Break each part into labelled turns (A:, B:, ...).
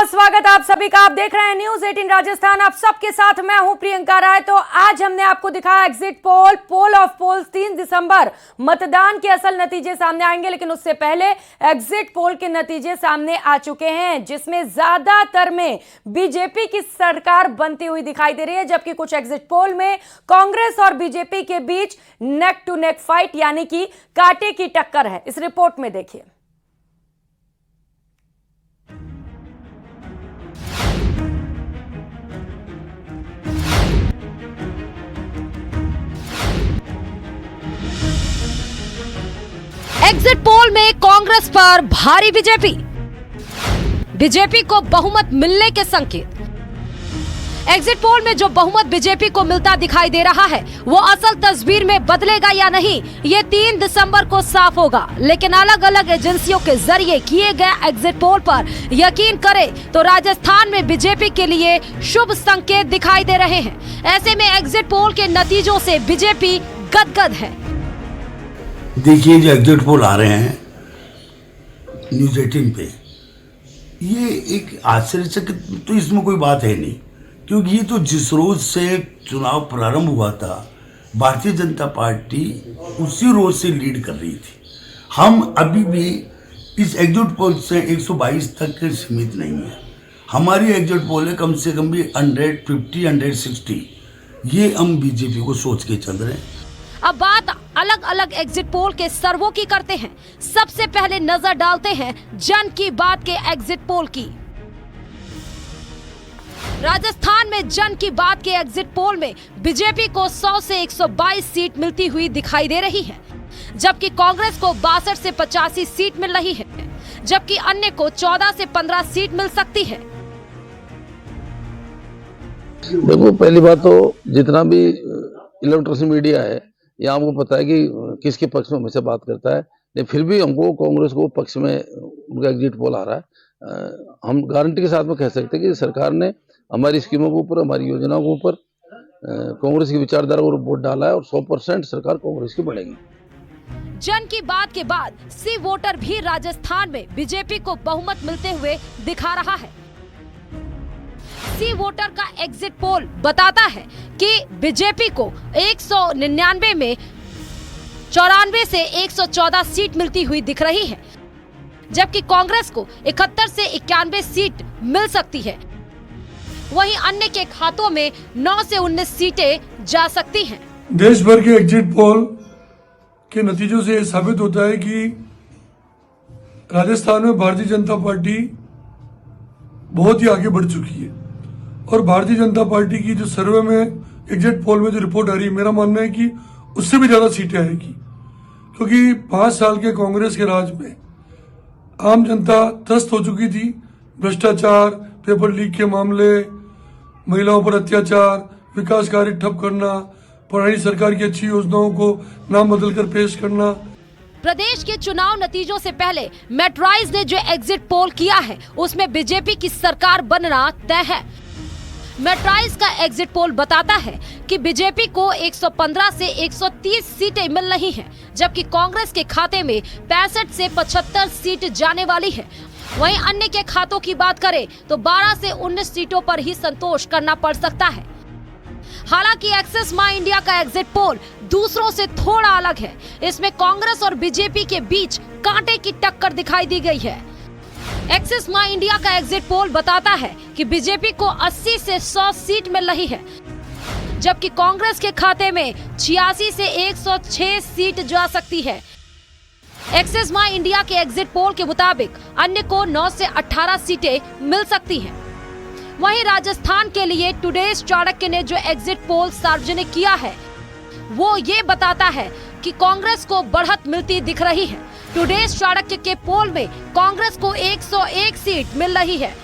A: बहुत स्वागत आप सभी का। आप देख रहे हैं न्यूज 18 राजस्थान। आप सबके साथ मैं हूं प्रियंका राय। तो आज हमने आपको दिखाया exit poll, poll of polls. 3 दिसंबर मतदान के असल नतीजे सामने आएंगे, लेकिन उससे पहले एग्जिट पोल के नतीजे सामने आ चुके हैं, जिसमें ज्यादातर में बीजेपी की सरकार बनती हुई दिखाई दे रही है, जबकि कुछ एग्जिट पोल में कांग्रेस और बीजेपी के बीच नेक टू नेक फाइट यानी कि कांटे की टक्कर है। इस रिपोर्ट में देखिए। एग्जिट पोल में कांग्रेस पर भारी बीजेपी को बहुमत मिलने के संकेत। एग्जिट पोल में जो बहुमत बीजेपी को मिलता दिखाई दे रहा है, वो असल तस्वीर में बदलेगा या नहीं, ये 3 दिसंबर को साफ होगा। लेकिन अलग अलग एजेंसियों के जरिए किए गए एग्जिट पोल पर यकीन करें तो राजस्थान में बीजेपी के लिए शुभ संकेत दिखाई दे रहे हैं। ऐसे में एग्जिट पोल के नतीजों से बीजेपी गदगद है।
B: देखिए, जो एग्जिट पोल आ रहे हैं न्यूज 18 पे, ये एक आश्चर्यचकित तो इसमें कोई बात है नहीं, क्योंकि ये तो जिस रोज से चुनाव प्रारंभ हुआ था, भारतीय जनता पार्टी उसी रोज से लीड कर रही थी। हम अभी भी इस एग्जिट पोल से 122 तक के सीमित नहीं है। हमारी एग्जिट पोल है कम से कम भी 150, 160, ये हम बीजेपी को सोच के चल रहे हैं।
A: अब बात अलग अलग एग्जिट पोल के सर्वों की करते हैं। सबसे पहले नजर डालते हैं जन की बात के एग्जिट पोल की। राजस्थान में जन की बात के एग्जिट पोल में बीजेपी को 100 से 122 सीट मिलती हुई दिखाई दे रही है, जबकि कांग्रेस को 62 से 85 सीट मिल रही है, जबकि अन्य को 14 से 15 सीट मिल सकती है।
C: देखो, पहली बात तो जितना भी इलेक्ट्रॉनिक मीडिया है, ये हमको पता है कि किसके पक्ष में हमेशा बात करता है, लेकिन फिर भी हमको कांग्रेस को पक्ष में उनका एग्जिट पोल आ रहा है। हम गारंटी के साथ में कह सकते हैं कि सरकार ने हमारी स्कीमों के ऊपर, हमारी योजनाओं के ऊपर कांग्रेस की विचारधारा को वोट डाला है और 100% सरकार कांग्रेस की बढ़ेगी।
A: जन की बात के बाद सी वोटर भी राजस्थान में बीजेपी को बहुमत मिलते हुए दिखा रहा है। सी वोटर का एग्जिट पोल बताता है कि बीजेपी को 199 में 94 से 114 सीट मिलती हुई दिख रही है, जबकि कांग्रेस को 71 से 91 सीट मिल सकती है। वहीं अन्य के खातों में 9 से 19 सीटें जा सकती हैं।
D: देश भर के एग्जिट पोल के नतीजों से यह साबित होता है कि राजस्थान में भारतीय जनता पार्टी बहुत ही आगे बढ़ चुकी है। और भारतीय जनता पार्टी की जो सर्वे में, एग्जिट पोल में जो रिपोर्ट आ रही है, मेरा मानना है कि उससे भी ज्यादा सीटें आएगी, क्योंकि 5 साल के कांग्रेस के राज में आम जनता त्रस्त हो चुकी थी। भ्रष्टाचार, पेपर लीक के मामले, महिलाओं पर अत्याचार, विकास कार्य ठप करना, पुरानी सरकार की अच्छी योजनाओं को नाम बदलकर पेश करना।
A: प्रदेश के चुनाव नतीजों से पहले मेट्राइज ने जो एग्जिट पोल किया है, उसमें बीजेपी की सरकार बनना तय है। मेट्राइज का एग्जिट पोल बताता है कि बीजेपी को 115 से 130 सीटें मिल रही हैं, जबकि कांग्रेस के खाते में 65 से 75 सीट जाने वाली है। वहीं अन्य के खातों की बात करें तो 12 से 19 सीटों पर ही संतोष करना पड़ सकता है। हालांकि एक्सिस माई इंडिया का एग्जिट पोल दूसरों से थोड़ा अलग है। इसमें कांग्रेस और बीजेपी के बीच कांटे की टक्कर दिखाई दी गई है। एक्सिस माई इंडिया का एग्जिट पोल बताता है कि बीजेपी को 80 से 100 सीट मिल रही है, जबकि कांग्रेस के खाते में 86 से 106 सीट जा सकती है। एक्सिस माई इंडिया के एग्जिट पोल के मुताबिक अन्य को 9 से 18 सीटें मिल सकती हैं। वहीं राजस्थान के लिए टुडेज चाणक्य ने जो एग्जिट पोल सार्वजनिक किया है, वो ये बताता है कि कांग्रेस को बढ़त मिलती दिख रही है। टुडेज चाणक्य के पोल में कांग्रेस को 101 सीट मिल रही है,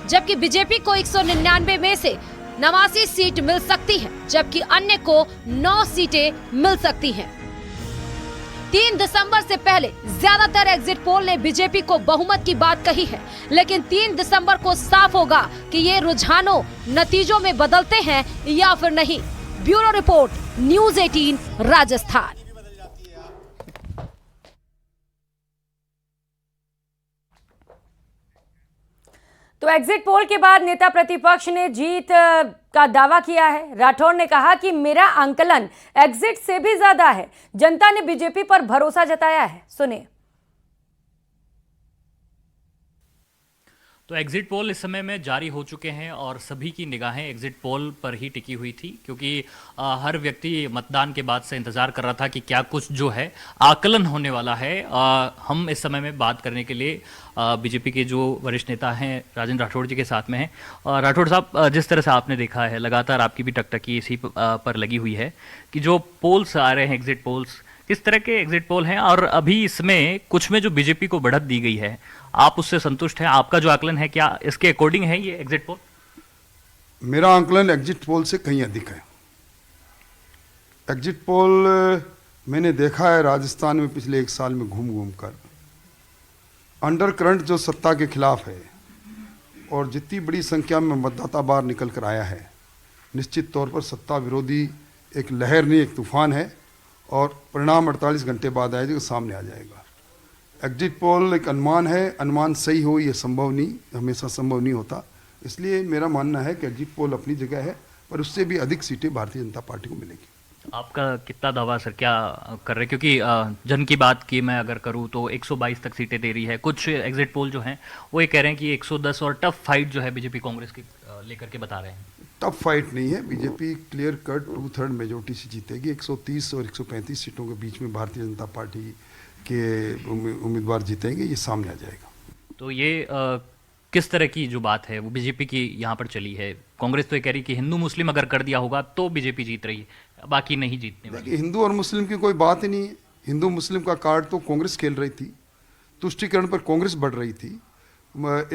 A: जबकि बीजेपी को 199 में से 89 सीट मिल सकती है, जबकि अन्य को 9 सीटें मिल सकती हैं। 3 दिसंबर से पहले ज्यादातर एग्जिट पोल ने बीजेपी को बहुमत की बात कही है, लेकिन 3 दिसंबर को साफ होगा कि ये रुझानों नतीजों में बदलते हैं या फिर नहीं। Bureau report, news 18 Rajasthan.
E: तो एग्जिट पोल के बाद नेता प्रतिपक्ष ने जीत का दावा किया है। राठौड़ ने कहा कि मेरा आंकलन एग्जिट से भी ज्यादा है। जनता ने बीजेपी पर भरोसा जताया है। सुनिए।
F: तो एग्जिट पोल इस समय में जारी हो चुके हैं और सभी की निगाहें एग्जिट पोल पर ही टिकी हुई थी, क्योंकि हर व्यक्ति मतदान के बाद से इंतजार कर रहा था कि क्या कुछ जो है आकलन होने वाला है। हम इस समय में बात करने के लिए बीजेपी के जो वरिष्ठ नेता हैं राजेंद्र राठौड़ जी के साथ में हैं। राठौड़ साहब, जिस तरह से आपने देखा है लगातार आपकी भी टकटकी इसी पर लगी हुई है कि जो पोल्स आ रहे हैं एग्जिट पोल्स, किस तरह के एग्जिट पोल हैं और अभी इसमें कुछ में जो बीजेपी को बढ़त दी गई है, आप उससे संतुष्ट हैं? आपका जो आकलन है क्या इसके अकॉर्डिंग है ये एग्जिट पोल?
G: मेरा आकलन एग्जिट पोल से कहीं अधिक है। एग्जिट पोल मैंने देखा है राजस्थान में पिछले 1 साल में घूम घूम कर। अंडर करंट जो सत्ता के खिलाफ है और जितनी बड़ी संख्या में मतदाता बाहर निकल कर आया है, निश्चित तौर पर सत्ता विरोधी एक लहर नहीं, एक तूफान है और परिणाम 48 घंटे बाद आएगा, सामने आ जाएगा। एग्जिट पोल एक अनुमान है, अनुमान सही हो ये संभव नहीं, हमेशा संभव नहीं होता। इसलिए मेरा मानना है कि एग्जिट पोल अपनी जगह है, पर उससे भी अधिक सीटें भारतीय जनता पार्टी को मिलेगी।
F: आपका कितना दावा सर, क्या कर रहे हैं? क्योंकि जन की बात की मैं अगर करूं तो 122 तक सीटें दे रही है। कुछ एग्जिट पोल जो हैं वो ये कह रहे हैं कि 110 और टफ फाइट जो है बीजेपी कांग्रेस की लेकर के बता रहे हैं।
G: टफ फाइट नहीं है, बीजेपी क्लियर कट 2/3 मेजोरिटी से जीतेगी। 130 और 135 सीटों के बीच में भारतीय जनता पार्टी के उम्मीदवार जीतेंगे, ये सामने आ जाएगा।
F: तो ये किस तरह की जो बात है वो बीजेपी की यहाँ पर चली है? कांग्रेस तो ये कह रही कि हिंदू मुस्लिम अगर कर दिया होगा तो बीजेपी जीत रही है, बाकी नहीं जीतने वाली।
G: हिंदू और मुस्लिम की कोई बात ही नहीं है। हिंदू मुस्लिम का कार्ड तो कांग्रेस खेल रही थी, तुष्टीकरण पर कांग्रेस बढ़ रही थी।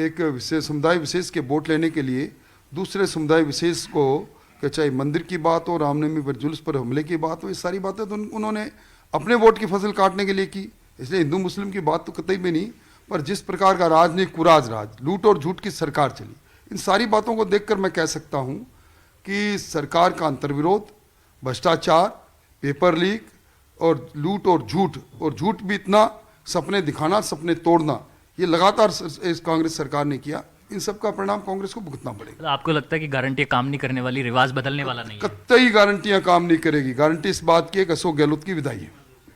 G: एक विशेष समुदाय विशेष के वोट लेने के लिए दूसरे समुदाय विशेष को, चाहे मंदिर की बात हो, रामनवमी पर जुलूस पर हमले की बात हो, ये सारी बातें तो उन्होंने अपने वोट की फसल काटने के लिए की। इसलिए हिंदू मुस्लिम की बात तो कतई भी नहीं। पर जिस प्रकार का राजनीतिक कुराज राज, लूट और झूठ की सरकार चली, इन सारी बातों को देखकर मैं कह सकता हूं कि सरकार का अंतर्विरोध, भ्रष्टाचार, पेपर लीक और लूट और झूठ भी इतना, सपने दिखाना, सपने तोड़ना, ये लगातार इस कांग्रेस सरकार ने किया। इन सब का परिणाम कांग्रेस को भुगतना पड़ेगा।
F: तो आपको लगता है कि गारंटियां काम नहीं करने वाली, रिवाज बदलने वाला नहीं है?
G: कतई गारंटियां काम नहीं करेगी। गारंटी इस बात की है कि अशोक गहलोत की विदाई है।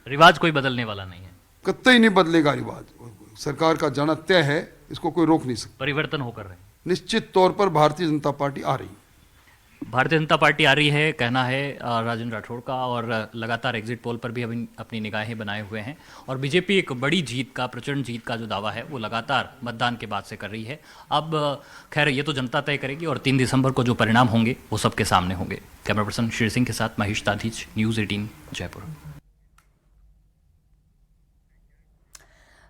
F: रिवाज कोई बदलने वाला नहीं है,
G: कतई नहीं बदलेगा रिवाज। सरकार का जाना तय है, इसको कोई रोक नहीं सकता।
F: परिवर्तन होकर रहे
G: निश्चित तौर पर भारतीय जनता पार्टी आ रही है।
F: भारतीय जनता पार्टी आ रही है, कहना है राजेंद्र राठौड़ का। और लगातार एग्जिट पोल पर भी अभी अपनी निगाहें बनाए हुए हैं और बीजेपी एक बड़ी जीत का, प्रचंड जीत का जो दावा है वो लगातार मतदान के बाद से कर रही है। अब खैर ये तो जनता तय करेगी और 3 दिसंबर को जो परिणाम होंगे वो सबके सामने होंगे। कैमरा पर्सन शेर सिंह के साथ महेश ताधीज, न्यूज़ 18 जयपुर।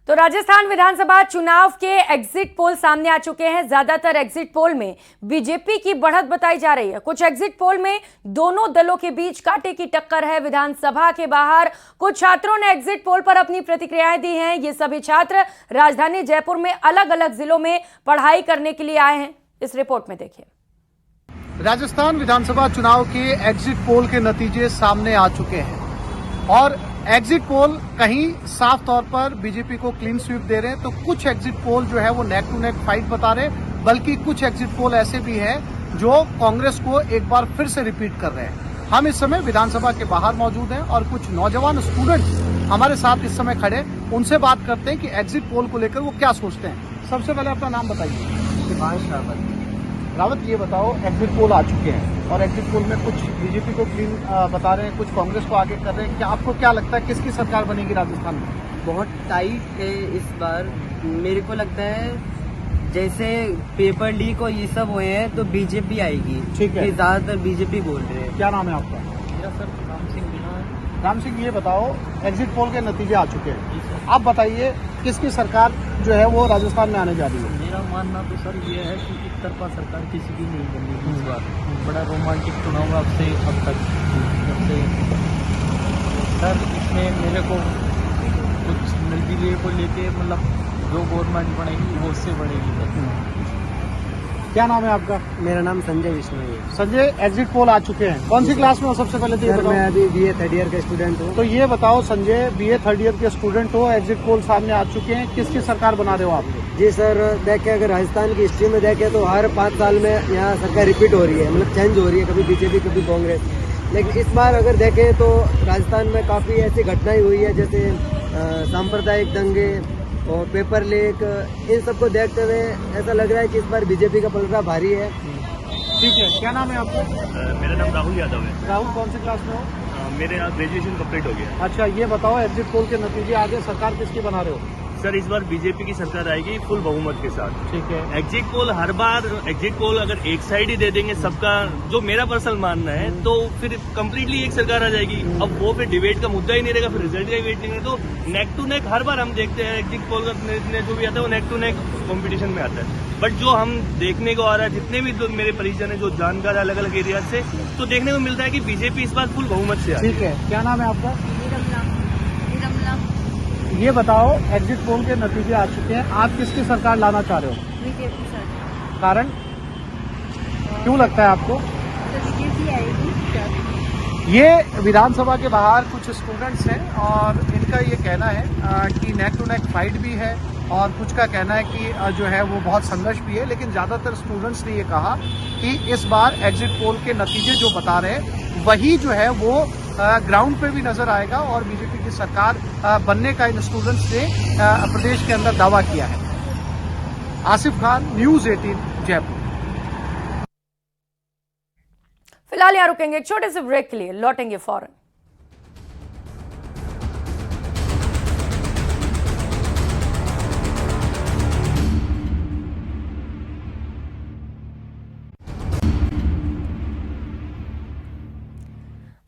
E: तो राजस्थान विधानसभा चुनाव के एग्जिट पोल सामने आ चुके हैं। ज्यादातर एग्जिट पोल में बीजेपी की बढ़त बताई जा रही है। कुछ एग्जिट पोल में दोनों दलों के बीच कांटे की टक्कर है। विधानसभा के बाहर कुछ छात्रों ने एग्जिट पोल पर अपनी प्रतिक्रियाएं दी हैं। ये सभी छात्र राजधानी जयपुर में अलग अलग जिलों में पढ़ाई करने के लिए आए हैं। इस रिपोर्ट में देखिए।
H: राजस्थान विधानसभा चुनाव के एग्जिट पोल के नतीजे सामने आ चुके हैं और एग्जिट पोल कहीं साफ तौर पर बीजेपी को क्लीन स्वीप दे रहे हैं, तो कुछ एग्जिट पोल जो है वो नेक टू नेक फाइट बता रहे हैं, बल्कि कुछ एग्जिट पोल ऐसे भी हैं जो कांग्रेस को एक बार फिर से रिपीट कर रहे हैं। हम इस समय विधानसभा के बाहर मौजूद हैं और कुछ नौजवान स्टूडेंट्स हमारे साथ इस समय खड़े, उनसे बात करते हैं कि एग्जिट पोल को लेकर वो क्या सोचते हैं। सबसे पहले अपना नाम बताइए। रावत, ये बताओ, एग्जिट पोल आ चुके हैं और एग्जिट पोल में कुछ बीजेपी को क्लीन बता रहे हैं, कुछ कांग्रेस को आगे कर रहे हैं। क्या आपको क्या लगता है किसकी सरकार बनेगी राजस्थान में?
I: बहुत टाइट है इस बार। मेरे को लगता है जैसे पेपर लीक और ये सब हुए हैं तो बीजेपी आएगी।
H: ठीक है,
I: ज्यादातर बीजेपी बोल रहे हैं।
H: क्या नाम है आपका?
I: मेरा सर राम सिंह मीना है।
H: राम सिंह, ये बताओ, एग्जिट पोल के नतीजे आ चुके हैं, आप बताइए किसकी सरकार जो है वो राजस्थान में आने जा रही है?
I: मेरा मानना तो सर ये है कि एक तरफा सरकार किसी की नहीं बनी इस बार। बड़ा रोमांटिक चुनाव अब तक जब से सर इसमें मेरे को कुछ नजरिए को लेके, मतलब जो गवर्नमेंट बनेगी वो उससे बढ़ेगी।
H: क्या नाम है आपका?
I: मेरा नाम संजय विश्नोई है।
H: संजय, एग्जिट पोल आ चुके हैं, कौन सी क्लास में हो सबसे पहले?
I: सर मैं अभी BA 3rd ईयर का स्टूडेंट हूँ।
H: तो ये बताओ संजय, BA 3rd ईयर के स्टूडेंट हो, एग्जिट पोल सामने आ चुके हैं, किसकी सरकार बना रहे हो आप?
J: जी सर, देखें अगर राजस्थान की हिस्ट्री में देखें तो हर 5 साल में यहाँ सरकार रिपीट हो रही है, मतलब चेंज हो रही है, कभी बीजेपी कभी कांग्रेस। लेकिन इस बार अगर देखें तो राजस्थान में काफ़ी ऐसी घटनाएं हुई है, जैसे सांप्रदायिक दंगे और पेपर लीक, इन सबको देखते हुए ऐसा लग रहा है कि इस बार बीजेपी का पलड़ा भारी है।
H: ठीक है, क्या नाम है आपका?
K: मेरा नाम राहुल यादव है।
H: राहुल, कौन से क्लास में हो?
K: मेरे यहाँ ग्रेजुएशन कंप्लीट हो गया।
H: अच्छा, ये बताओ एग्जिट पोल के नतीजे आगे सरकार किसकी बना रहे हो?
K: सर, इस बार बीजेपी की सरकार आएगी फुल बहुमत के साथ।
H: ठीक है।
K: एग्जिट पोल हर बार एग्जिट पोल अगर एक साइड ही दे देंगे सबका, जो मेरा पर्सनल मानना है, तो फिर कंप्लीटली एक सरकार आ जाएगी। अब वो फिर डिबेट का मुद्दा ही नहीं रहेगा, फिर रिजल्ट का ही वेट नहीं रहेगा। तो नेक टू नेक हर बार हम देखते हैं एग्जिट पोल का जो भी आता है वो नेक टू नेक कॉम्पिटिशन में आता है। बट जो हम देखने को आ रहा है, जितने भी मेरे परिजन है जो जानकार अलग अलग एरिया से, तो देखने को मिलता है कि बीजेपी इस बार फुल बहुमत से आ रही है।
H: ठीक है, क्या नाम है आपका? ये बताओ, एग्जिट पोल के नतीजे आ चुके हैं, आप किसकी सरकार लाना चाह रहे हो?
L: BJP sir.
H: कारण क्यों लगता है आपको?
L: बीजेपी आएगी।
H: ये विधानसभा के बाहर कुछ स्टूडेंट्स हैं और इनका ये कहना है कि नेक टू नेक फाइट भी है और कुछ का कहना है कि जो है वो बहुत संघर्ष भी है। लेकिन ज़्यादातर स्टूडेंट्स ने ये कहा कि इस बार एग्जिट पोल के नतीजे जो बता रहे हैं वही जो है वो ग्राउंड पे भी नजर आएगा और बीजेपी की सरकार बनने का इन स्टूडेंट्स ने प्रदेश के अंदर दावा किया है। आसिफ खान, न्यूज़ 18, जयपुर।
E: फिलहाल यहाँ रुकेंगे एक छोटे से ब्रेक के लिए, लौटेंगे फौरन।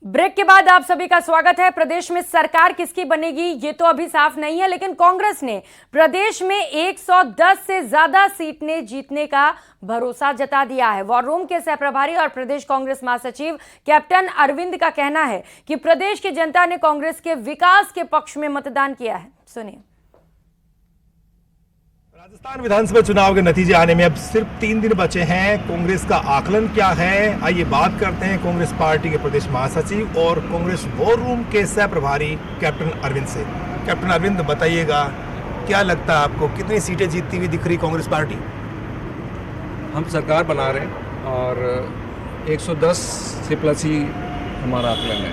E: ब्रेक के बाद आप सभी का स्वागत है। प्रदेश में सरकार किसकी बनेगी ये तो अभी साफ नहीं है, लेकिन कांग्रेस ने प्रदेश में 110 से ज्यादा सीटें जीतने का भरोसा जता दिया है। वॉर रूम के सहप्रभारी और प्रदेश कांग्रेस महासचिव कैप्टन अरविंद का कहना है कि प्रदेश की जनता ने कांग्रेस के विकास के पक्ष में मतदान किया है। सुनिए।
M: राजस्थान विधानसभा चुनाव के नतीजे आने में अब सिर्फ 3 दिन बचे हैं। कांग्रेस का आकलन क्या है, आइए बात करते हैं कांग्रेस पार्टी के प्रदेश महासचिव और कांग्रेस वॉर रूम के सह प्रभारी कैप्टन अरविंद से। कैप्टन अरविंद, बताइएगा क्या लगता है आपको, कितनी सीटें जीतती हुई दिख रही कांग्रेस पार्टी?
N: हम सरकार बना रहे हैं और 110 से प्लस ही हमारा आकलन है।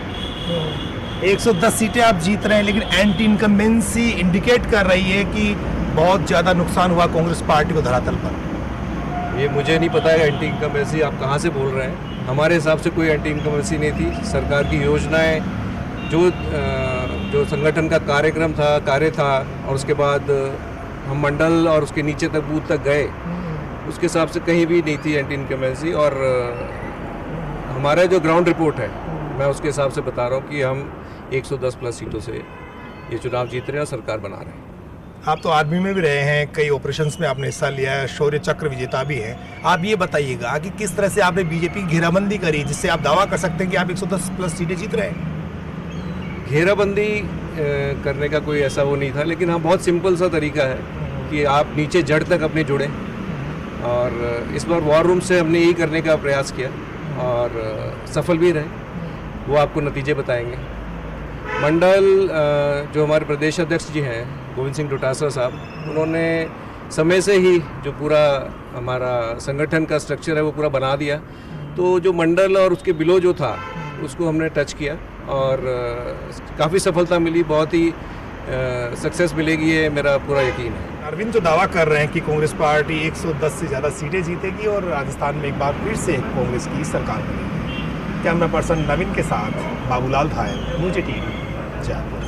M: 110 सीटें आप जीत रहे हैं, लेकिन एंटी इनकम्बेंसी इंडिकेट कर रही है कि बहुत ज़्यादा नुकसान हुआ कांग्रेस पार्टी को धरातल पर।
N: ये मुझे नहीं पता है एंटी इनकम्बेंसी आप कहाँ से बोल रहे हैं। हमारे हिसाब से कोई एंटी इनकम्बेंसी नहीं थी। सरकार की योजनाएं, जो संगठन का कार्यक्रम था, कार्य था, और उसके बाद हम मंडल और उसके नीचे तक बूथ तक गए, उसके हिसाब से कहीं भी नहीं थी एंटी इनकम्बेंसी। और हमारा जो ग्राउंड रिपोर्ट है, मैं उसके हिसाब से बता रहा हूँ कि हम 110 प्लस सीटों से ये चुनाव जीत रहे हैं और सरकार बना रहे हैं।
M: आप तो आर्मी में भी रहे हैं, कई ऑपरेशंस में आपने हिस्सा लिया है, शौर्य चक्र विजेता भी हैं। आप ये बताइएगा कि किस तरह से आपने बीजेपी की घेराबंदी करी जिससे आप दावा कर सकते हैं कि आप 110 प्लस सीटें जीत रहे हैं?
N: घेराबंदी करने का कोई ऐसा वो नहीं था, लेकिन हाँ बहुत सिंपल सा तरीका है कि आप नीचे जड़ तक अपने जुड़े। और इस बार वॉर रूम से हमने यही करने का प्रयास किया और सफल भी रहे, वो आपको नतीजे बताएंगे। मंडल जो हमारे प्रदेश अध्यक्ष जी हैं गोविंद सिंह डोटासरा साहब, उन्होंने समय से ही जो पूरा हमारा संगठन का स्ट्रक्चर है वो पूरा बना दिया। तो जो मंडल और उसके बिलो जो था उसको हमने टच किया और काफ़ी सफलता मिली, बहुत ही सक्सेस मिलेगी, ये मेरा पूरा यकीन है।
M: अरविंद जो दावा कर रहे हैं कि कांग्रेस पार्टी 110 से ज़्यादा सीटें जीतेगी और राजस्थान में एक बार फिर से कांग्रेस की सरकार बनेगी। कैमरा पर्सन नवीन के साथ बाबूलाल धायल, न्यूज़ 18, जयपुर।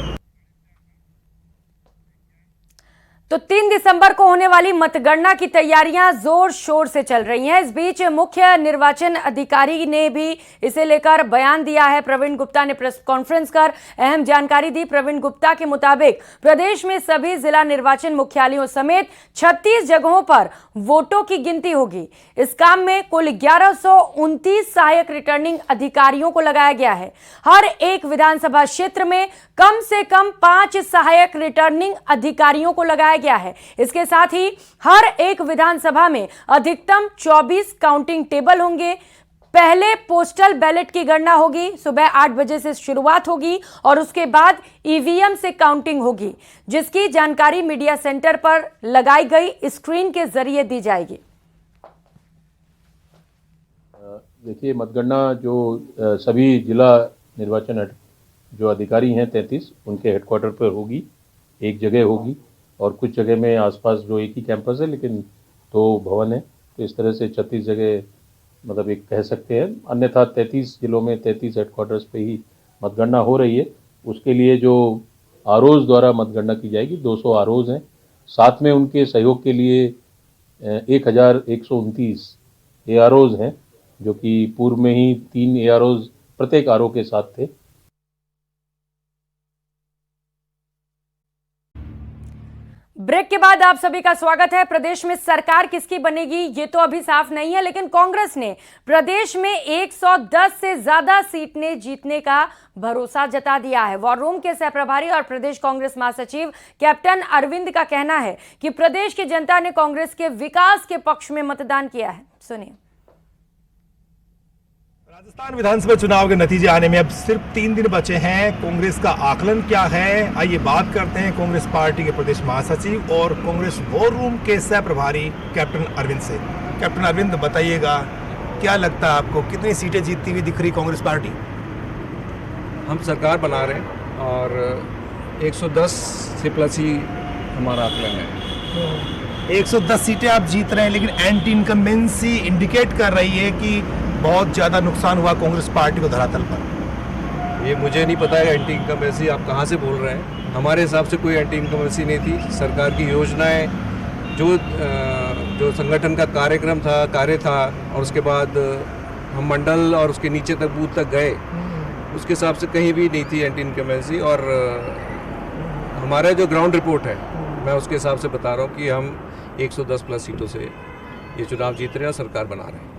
E: तो 3 दिसंबर को होने वाली मतगणना की तैयारियां जोर शोर से चल रही हैं। इस बीच मुख्य निर्वाचन अधिकारी ने भी इसे लेकर बयान दिया है। प्रवीण गुप्ता ने प्रेस कॉन्फ्रेंस कर अहम जानकारी दी। प्रवीण गुप्ता के मुताबिक प्रदेश में सभी जिला निर्वाचन मुख्यालयों समेत 36 जगहों पर वोटों की गिनती होगी। इस काम में कुल 1129 सहायक रिटर्निंग अधिकारियों को लगाया गया है। हर एक विधानसभा क्षेत्र में कम से कम 5 सहायक रिटर्निंग अधिकारियों को लगाया गया है। इसके साथ ही हर एक विधानसभा में अधिकतम 24 काउंटिंग टेबल होंगे। पहले पोस्टल बैलेट की गणना होगी, सुबह 8 बजे से शुरुआत होगी और उसके बाद ईवीएम से काउंटिंग होगी, जिसकी जानकारी मीडिया सेंटर पर लगाई गई स्क्रीन के जरिए दी जाएगी।
O: देखिए, मतगणना जो सभी जिला निर्वाचन जो अधिकारी हैं 33 उनके हेडक्वार्टर पर होगी, एक जगह होगी और कुछ जगह में आसपास जो एक ही कैंपस है लेकिन 2 भवन है, तो इस तरह से 36 जगह मतलब एक कह सकते हैं। अन्यथा 33 जिलों में 33 हेडक्वार्टर्स पे ही मतगणना हो रही है। उसके लिए जो आरओज द्वारा मतगणना की जाएगी, 200 आरओज हैं। साथ में उनके सहयोग के लिए 1129 एआरओज हैं, जो कि पूर्व में ही 3 एआरओज प्रत्येक आरओ के साथ थे।
E: ब्रेक के बाद आप सभी का स्वागत है। प्रदेश में सरकार किसकी बनेगी ये तो अभी साफ नहीं है, लेकिन कांग्रेस ने प्रदेश में 110 से ज्यादा सीटें जीतने का भरोसा जता दिया है। वॉर रूम के सहप्रभारी और प्रदेश कांग्रेस महासचिव कैप्टन अरविंद का कहना है कि प्रदेश की जनता ने कांग्रेस के विकास के पक्ष में मतदान किया है। सुनिए।
M: राजस्थान विधानसभा चुनाव के नतीजे आने में अब सिर्फ 3 दिन बचे हैं। कांग्रेस का आकलन क्या है, आइए बात करते हैं कांग्रेस पार्टी के प्रदेश महासचिव और कांग्रेस वॉर रूम के सह प्रभारी कैप्टन अरविंद से। कैप्टन अरविंद, बताइएगा क्या लगता है आपको, कितनी सीटें जीतती हुई दिख रही कांग्रेस पार्टी?
N: हम सरकार बना रहे हैं और 110 से प्लस ही हमारा आकलन है।
M: 110 सीटें आप जीत रहे हैं, लेकिन एंटी इनकम्बेंसी इंडिकेट कर रही है कि बहुत ज़्यादा नुकसान हुआ कांग्रेस पार्टी को धरातल पर।
N: ये मुझे नहीं पता है एंटी इनकम्बेंसी आप कहाँ से बोल रहे हैं। हमारे हिसाब से कोई एंटी इनकम्बेंसी नहीं थी। सरकार की योजनाएं, जो संगठन का कार्यक्रम था, कार्य था, और उसके बाद हम मंडल और उसके नीचे तक बूथ तक गए, उसके हिसाब से कहीं भी नहीं थी एंटी इनकम्बेंसी। और हमारा जो ग्राउंड रिपोर्ट है, मैं उसके हिसाब से बता रहा हूँ कि हम 110 प्लस सीटों से ये चुनाव जीत रहे हैं और सरकार बना रहे हैं।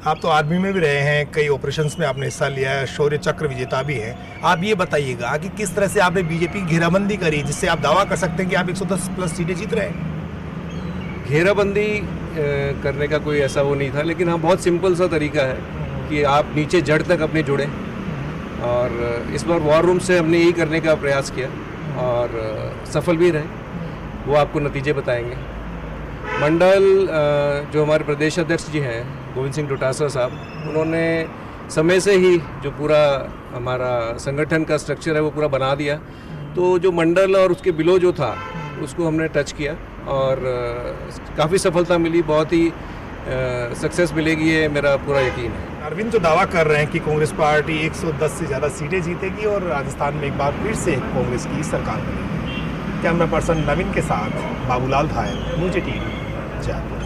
M: आप तो आर्मी में भी रहे हैं, कई ऑपरेशंस में आपने हिस्सा लिया है, शौर्य चक्र विजेता भी हैं। आप ये बताइएगा कि किस तरह से आपने बीजेपी की घेराबंदी करी जिससे आप दावा कर सकते हैं कि आप 110 प्लस सीटें जीत रहे हैं?
N: घेराबंदी करने का कोई ऐसा वो नहीं था, लेकिन हाँ बहुत सिंपल सा तरीका है कि आप नीचे जड़ तक अपने जुड़ें। और इस बार वॉर रूम से हमने यही करने का प्रयास किया और सफल भी रहे, वो आपको नतीजे बताएंगे। मंडल जो हमारे प्रदेश अध्यक्ष जी हैं गोविंद सिंह डोटासरा साहब, उन्होंने समय से ही जो पूरा हमारा संगठन का स्ट्रक्चर है वो पूरा बना दिया। तो जो मंडल और उसके बिलो जो था उसको हमने टच किया और काफ़ी सफलता मिली, बहुत ही सक्सेस मिलेगी, ये मेरा पूरा यकीन है।
M: अरविंद तो दावा कर रहे हैं कि कांग्रेस पार्टी 110 से ज़्यादा सीटें जीतेगी और राजस्थान में एक बार फिर से कांग्रेस की सरकार बनेगी। कैमरा पर्सन नवीन के साथ बाबूलाल धायल, न्यूज़ 18 जयपुर।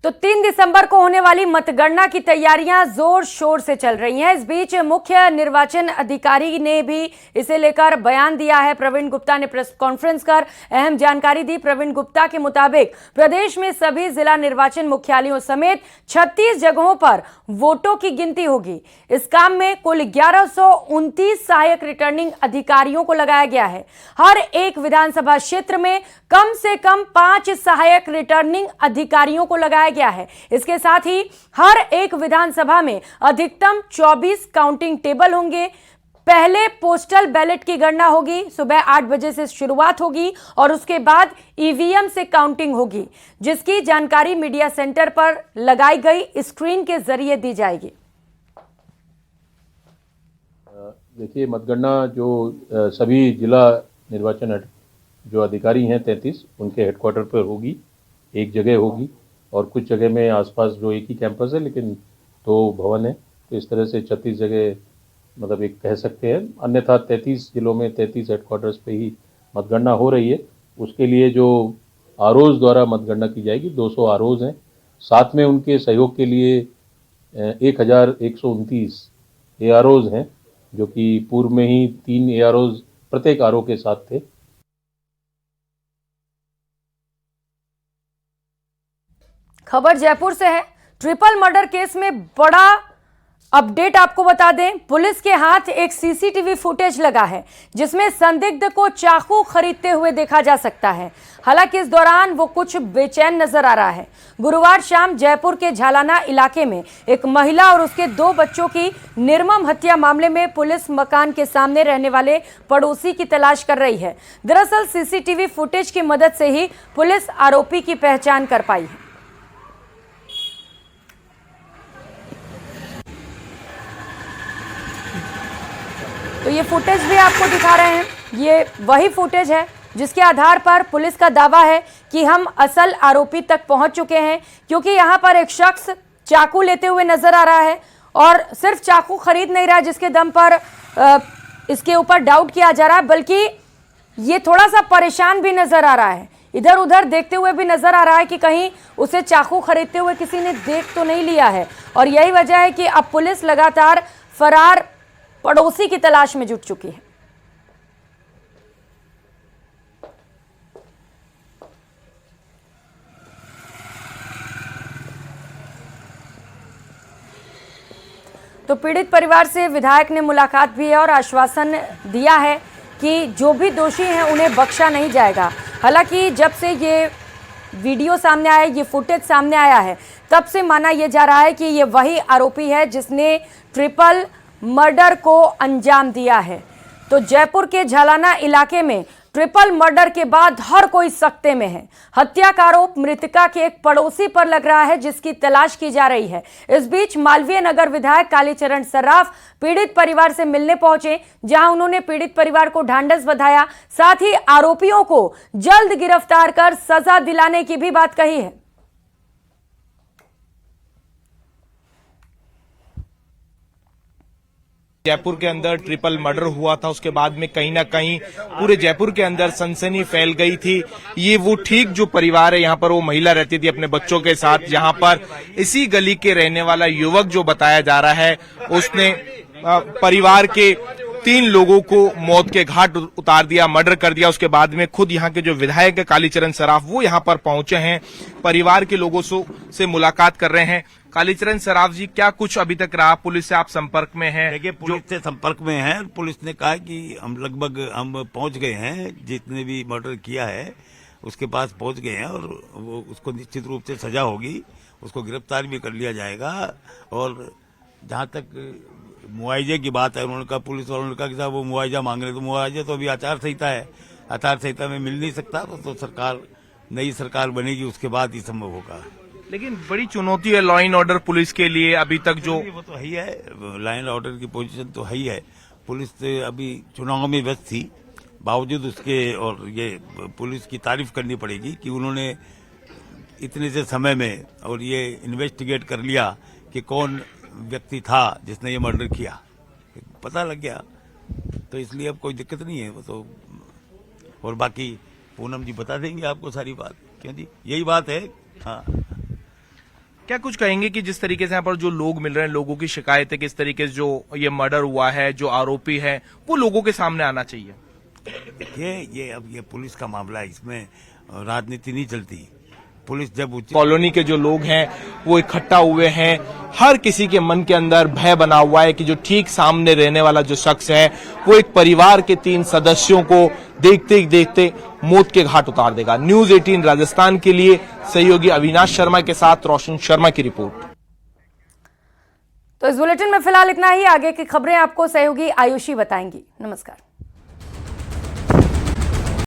E: तो 3 दिसंबर को होने वाली मतगणना की तैयारियां जोर शोर से चल रही हैं। इस बीच मुख्य निर्वाचन अधिकारी ने भी इसे लेकर बयान दिया है। प्रवीण गुप्ता ने प्रेस कॉन्फ्रेंस कर अहम जानकारी दी। प्रवीण गुप्ता के मुताबिक प्रदेश में सभी जिला निर्वाचन मुख्यालयों समेत 36 जगहों पर वोटों की गिनती होगी। इस काम में कुल 1129 सहायक रिटर्निंग अधिकारियों को लगाया गया है। हर एक विधानसभा क्षेत्र में कम से कम 5 सहायक रिटर्निंग अधिकारियों को लगाया गया है। इसके साथ ही हर एक विधानसभा में अधिकतम 24 काउंटिंग टेबल होंगे। पहले पोस्टल बैलेट की गणना होगी, सुबह 8 बजे से शुरुआत होगी और उसके बाद ईवीएम से काउंटिंग होगी, जिसकी जानकारी मीडिया सेंटर पर लगाई गई स्क्रीन के जरिए दी जाएगी।
O: देखिए, मतगणना जो सभी जिला निर्वाचन जो अधिकारी हैं 33 उनके हेडक्वार्टर पर होगी, एक जगह होगी और कुछ जगह में आसपास जो एक ही कैंपस है लेकिन 2 भवन है, तो इस तरह से 36 जगह मतलब एक कह सकते हैं। अन्यथा 33 जिलों में 33 हेडक्वार्टर्स पे ही मतगणना हो रही है। उसके लिए जो आरओज द्वारा मतगणना की जाएगी, 200 आरओज हैं। साथ में उनके सहयोग के लिए 1129 एआरओज हैं, जो कि पूर्व में ही 3 एआरओज प्रत्येक आरओ के साथ थे।
E: खबर जयपुर से है। ट्रिपल मर्डर केस में बड़ा अपडेट आपको बता दें, पुलिस के हाथ एक सीसीटीवी फुटेज लगा है जिसमें संदिग्ध को चाकू खरीदते हुए देखा जा सकता है। हालांकि इस दौरान वो कुछ बेचैन नजर आ रहा है। गुरुवार शाम जयपुर के झालाना इलाके में एक महिला और उसके 2 बच्चों की निर्मम हत्या मामले में पुलिस मकान के सामने रहने वाले पड़ोसी की तलाश कर रही है। दरअसल सीसीटीवी फुटेज की मदद से ही पुलिस आरोपी की पहचान कर पाई है। तो ये फुटेज भी आपको दिखा रहे हैं, ये वही फुटेज है जिसके आधार पर पुलिस का दावा है कि हम असल आरोपी तक पहुंच चुके हैं, क्योंकि यहां पर एक शख्स चाकू लेते हुए नजर आ रहा है और सिर्फ चाकू खरीद नहीं रहा है जिसके दम पर इसके ऊपर डाउट किया जा रहा है, बल्कि ये थोड़ा सा परेशान भी नजर आ रहा है, इधर उधर देखते हुए भी नजर आ रहा है कि कहीं उसे चाकू खरीदते हुए किसी ने देख तो नहीं लिया है। और यही वजह है कि अब पुलिस लगातार फरार पड़ोसी की तलाश में जुट चुकी है। तो पीड़ित परिवार से विधायक ने मुलाकात भी है और आश्वासन दिया है कि जो भी दोषी हैं उन्हें बख्शा नहीं जाएगा। हालांकि जब से ये वीडियो सामने आया, ये फुटेज सामने आया है, तब से माना यह जा रहा है कि ये वही आरोपी है जिसने ट्रिपल मर्डर को अंजाम दिया है। तो जयपुर के झालाना इलाके में ट्रिपल मर्डर के बाद हर कोई सकते में है। हत्या का आरोप मृतका के एक पड़ोसी पर लग रहा है जिसकी तलाश की जा रही है। इस बीच मालवीय नगर विधायक कालीचरण सर्राफ पीड़ित परिवार से मिलने पहुंचे, जहां उन्होंने पीड़ित परिवार को ढांढस बंधाया, साथ ही आरोपियों को जल्द गिरफ्तार कर सजा दिलाने की भी बात कही है।
P: जयपुर के अंदर ट्रिपल मर्डर हुआ था, उसके बाद में कहीं ना कहीं पूरे जयपुर के अंदर सनसनी फैल गई थी। ये वो ठीक जो परिवार है, यहाँ पर वो महिला रहती थी अपने बच्चों के साथ, जहाँ पर इसी गली के रहने वाला युवक जो बताया जा रहा है उसने परिवार के 3 लोगों को मौत के घाट उतार दिया, मर्डर कर दिया। उसके बाद में खुद यहाँ के जो विधायक है कालीचरण सर्राफ, वो यहाँ पर पहुंचे हैं, परिवार के लोगों से मुलाकात कर रहे हैं। कालीचरण सर्राफ जी, क्या कुछ अभी तक रहा? पुलिस से आप संपर्क में हैं?
B: देखिए, पुलिस से संपर्क में हैं। पुलिस ने कहा कि हम लगभग पहुंच गए हैं, जितने भी मर्डर किया है उसके पास पहुंच गए हैं और वो उसको निश्चित रूप से सजा होगी, उसको गिरफ्तार भी कर लिया जाएगा। और जहां तक मुआवजे की बात है, उन्होंने कहा, पुलिस वालों ने कहा कि साहब वो मुआवजा मांग रहे, तो मुआवजा तो अभी आचार संहिता है, आचार संहिता में मिल नहीं सकता, तो सरकार, नई सरकार बनेगी उसके बाद ही संभव होगा।
P: लेकिन बड़ी चुनौती है लॉ एंड ऑर्डर पुलिस के लिए अभी तक, जो
B: वो तो है ही है, लॉ एंड ऑर्डर की पोजीशन तो है ही है। पुलिस अभी चुनाव में व्यस्त थी, बावजूद उसके, और ये पुलिस की तारीफ करनी पड़ेगी कि उन्होंने इतने से समय में और ये इन्वेस्टिगेट कर लिया कि कौन व्यक्ति था जिसने ये मर्डर किया, पता लग गया, तो इसलिए अब कोई दिक्कत नहीं है वो तो। और बाकी पूनम जी बता देंगे आपको सारी बात, क्यों जी, यही बात है। हाँ,
P: क्या कुछ कहेंगे कि जिस तरीके से यहाँ पर जो लोग मिल रहे हैं, लोगों की शिकायत है, किस तरीके से जो ये मर्डर हुआ है, जो आरोपी है वो लोगों के सामने आना चाहिए?
B: देखिए, ये अब ये पुलिस का मामला है, इसमें राजनीति नहीं चलती। पुलिस जब
P: कॉलोनी के जो लोग हैं वो इकट्ठा हुए हैं, हर किसी के मन के अंदर भय बना हुआ है कि जो ठीक सामने रहने वाला जो शख्स है वो एक परिवार के 3 सदस्यों को देखते ही देखते मौत के घाट उतार देगा। न्यूज़ 18 राजस्थान के लिए सहयोगी अविनाश शर्मा के साथ रोशन शर्मा की रिपोर्ट।
E: तो इस बुलेटिन में फिलहाल इतना ही। आगे की खबरें आपको सहयोगी आयुषी बताएंगी। नमस्कार।